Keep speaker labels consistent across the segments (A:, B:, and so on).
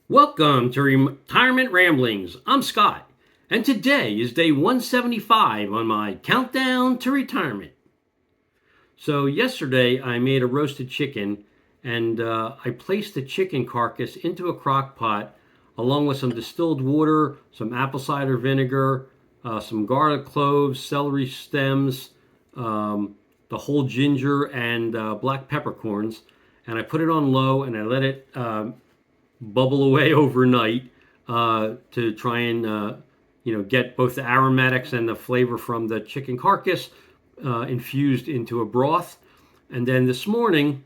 A: Welcome to Retirement Ramblings. I'm Scott, and today is day 175 on my countdown to retirement. So, yesterday I made a roasted chicken and I placed the chicken carcass into a crock pot along with some distilled water, some apple cider vinegar, some garlic cloves, celery stems, the whole ginger, and black peppercorns. And I put it on low and I let it bubble away overnight to try and get both the aromatics and the flavor from the chicken carcass infused into a broth. And then this morning,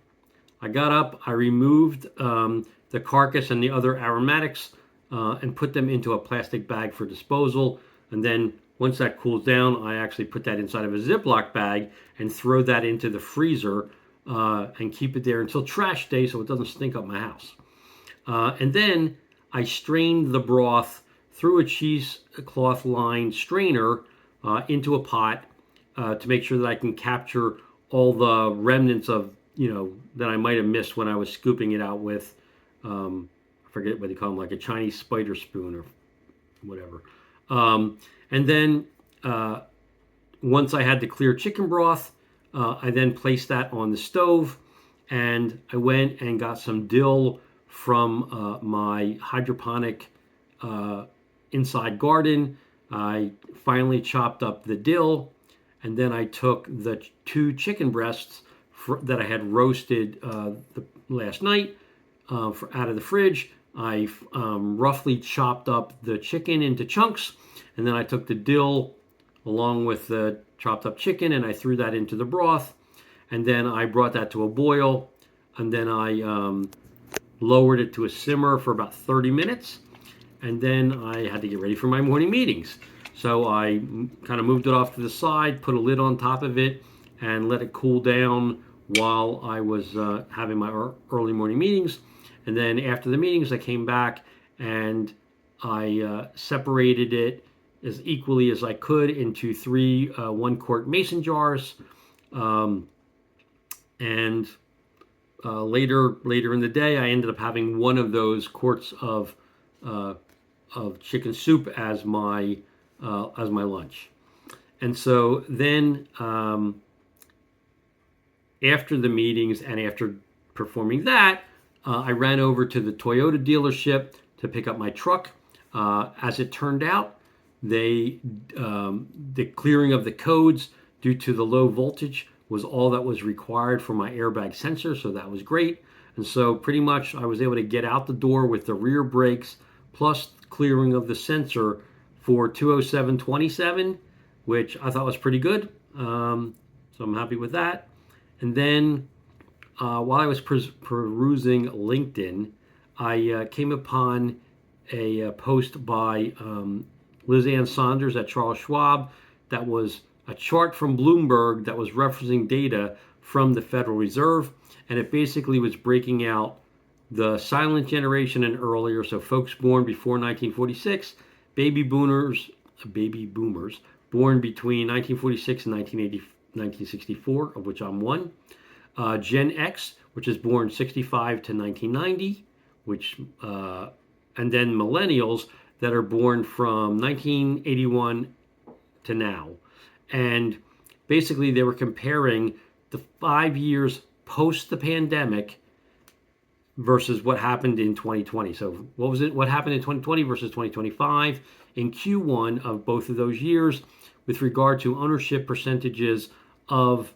A: I got up, I removed the carcass and the other aromatics and put them into a plastic bag for disposal. And then once that cools down, I actually put that inside of a Ziploc bag and throw that into the freezer and keep it there until trash day so it doesn't stink up my house. And then I strained the broth through a cheesecloth lined strainer into a pot to make sure that I can capture all the remnants of, that I might have missed when I was scooping it out with, I forget what they call them, like a Chinese spider spoon or whatever. And then once I had the clear chicken broth, I then placed that on the stove and I went and got some dill from my hydroponic inside garden. I finally chopped up the dill, and then I took the two chicken breasts that I had roasted last night out of the fridge. I roughly chopped up the chicken into chunks, and then I took the dill along with the chopped up chicken and I threw that into the broth, and then I brought that to a boil, and then I lowered it to a simmer for about 30 minutes, and then I had to get ready for my morning meetings. So I kind of moved it off to the side, put a lid on top of it, and let it cool down while I was having my early morning meetings. And then after the meetings, I came back and I separated it as equally as I could into three 1-quart mason jars. And later in the day, I ended up having one of those quarts of chicken soup as my lunch. And so then after the meetings and after performing that, I ran over to the Toyota dealership to pick up my truck. As it turned out, the clearing of the codes due to the low voltage was all that was required for my airbag sensor, so that was great. And so pretty much I was able to get out the door with the rear brakes plus clearing of the sensor for 207.27, which I thought was pretty good. So I'm happy with that. And then while I was perusing LinkedIn, I came upon a post by Liz Ann Saunders at Charles Schwab that was a chart from Bloomberg that was referencing data from the Federal Reserve, and it basically was breaking out the silent generation and earlier, so folks born before 1946, baby boomers born between 1946 and 1964, of which I'm one, Gen X, which is born 65 to 1990, and then millennials that are born from 1981 to now. And basically they were comparing the 5 years post the pandemic versus what happened in 2020. So what happened in 2020 versus 2025 in Q1 of both of those years with regard to ownership percentages of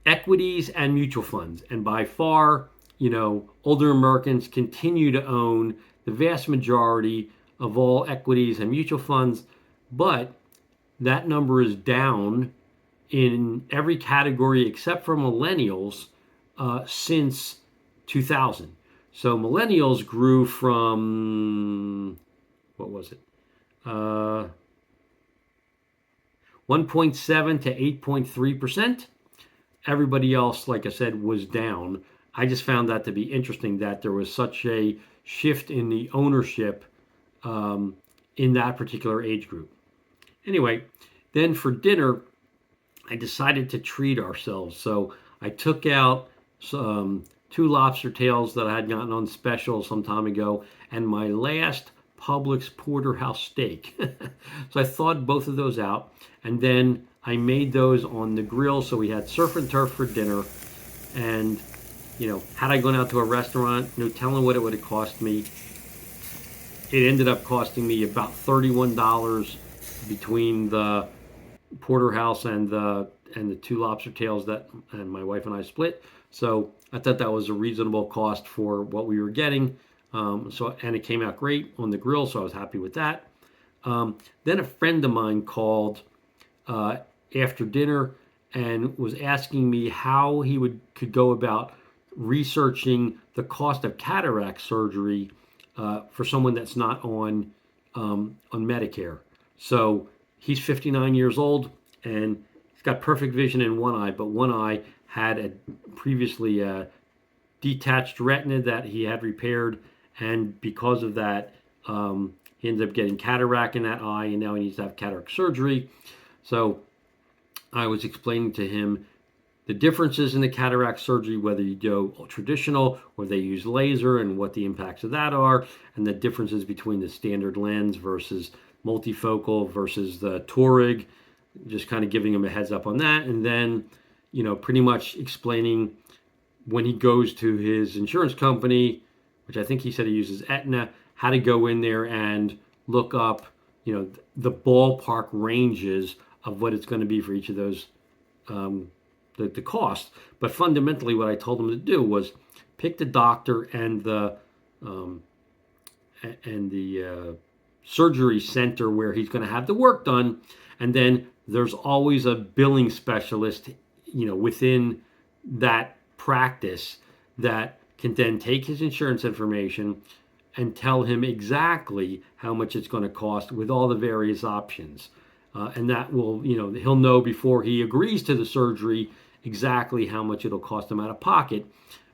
A: equities and mutual funds. And by far, older Americans continue to own the vast majority of all equities and mutual funds, but that number is down in every category except for millennials since 2000. So millennials grew from, what was it? 1.7 to 8.3%. Everybody else, like I said, was down. I just found that to be interesting that there was such a shift in the ownership in that particular age group. Anyway, then for dinner, I decided to treat ourselves. So I took out some 2 lobster tails that I had gotten on special some time ago, and my last Publix porterhouse steak. So I thawed both of those out, and then I made those on the grill. So we had surf and turf for dinner, and had I gone out to a restaurant, no telling what it would have cost me. It ended up costing me about $31 between the porterhouse and the 2 lobster tails that and my wife and I split. So I thought that was a reasonable cost for what we were getting. And it came out great on the grill, so I was happy with that. Then a friend of mine called after dinner and was asking me how he could go about researching the cost of cataract surgery for someone that's not on Medicare. So he's 59 years old and he's got perfect vision in one eye, but one eye had previously detached retina that he had repaired, and because of that, he ended up getting cataract in that eye, and now he needs to have cataract surgery. So I was explaining to him the differences in the cataract surgery, whether you go traditional or they use laser, and what the impacts of that are, and the differences between the standard lens versus multifocal versus the toric, just kind of giving him a heads up on that. And then, pretty much explaining when he goes to his insurance company, which I think he said he uses Aetna, how to go in there and look up, the ballpark ranges of what it's going to be for each of those, the cost. But fundamentally, what I told him to do was pick the doctor and the surgery center where he's going to have the work done, and then there's always a billing specialist, within that practice that can then take his insurance information and tell him exactly how much it's going to cost with all the various options. And that will, he'll know before he agrees to the surgery exactly how much it'll cost him out of pocket.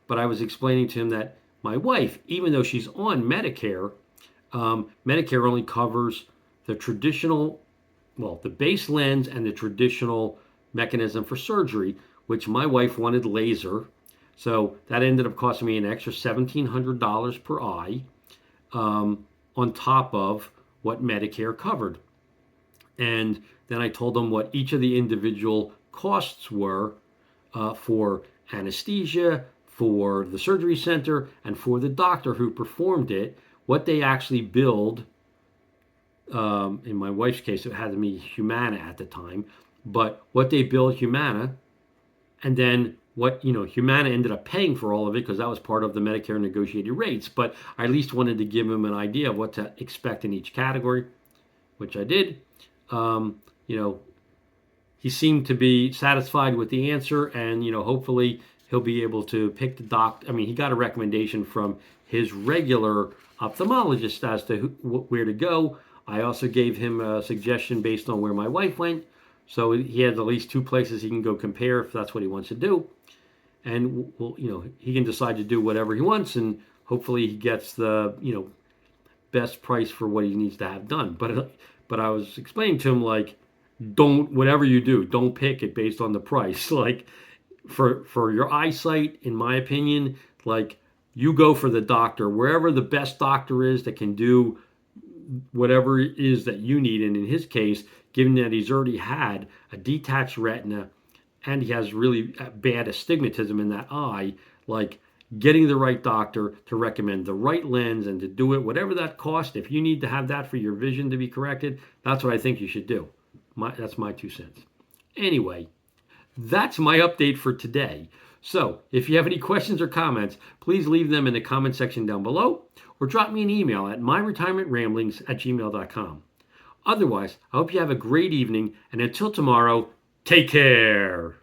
A: But I was explaining to him that my wife, even though she's on Medicare, Medicare only covers the traditional, the base lens and the traditional mechanism for surgery, which my wife wanted laser. So that ended up costing me an extra $1,700 per eye, on top of what Medicare covered. And then I told them what each of the individual costs were for anesthesia, for the surgery center, and for the doctor who performed it, what they actually billed. In my wife's case, it had to be Humana at the time, but what they billed Humana, and then what Humana ended up paying for all of it, because that was part of the Medicare negotiated rates. But I at least wanted to give him an idea of what to expect in each category, which I did. He seemed to be satisfied with the answer, and hopefully he'll be able to pick the doctor. I mean, he got a recommendation from his regular ophthalmologist as to where to go. I also gave him a suggestion based on where my wife went, so he has at least 2 places he can go compare if that's what he wants to do. And he can decide to do whatever he wants, and hopefully he gets the best price for what he needs to have done. But I was explaining to him, like, whatever you do, don't pick it based on the price. Like, for your eyesight, in my opinion, like, you go for the doctor wherever the best doctor is that can do whatever it is that you need. And in his case, given that he's already had a detached retina and he has really bad astigmatism in that eye, like, getting the right doctor to recommend the right lens and to do it, whatever that cost, if you need to have that for your vision to be corrected, that's what I think you should do. That's my 2 cents. Anyway, that's my update for today. So if you have any questions or comments, please leave them in the comment section down below, or drop me an email at myretirementramblings@gmail.com. Otherwise, I hope you have a great evening, and until tomorrow, take care.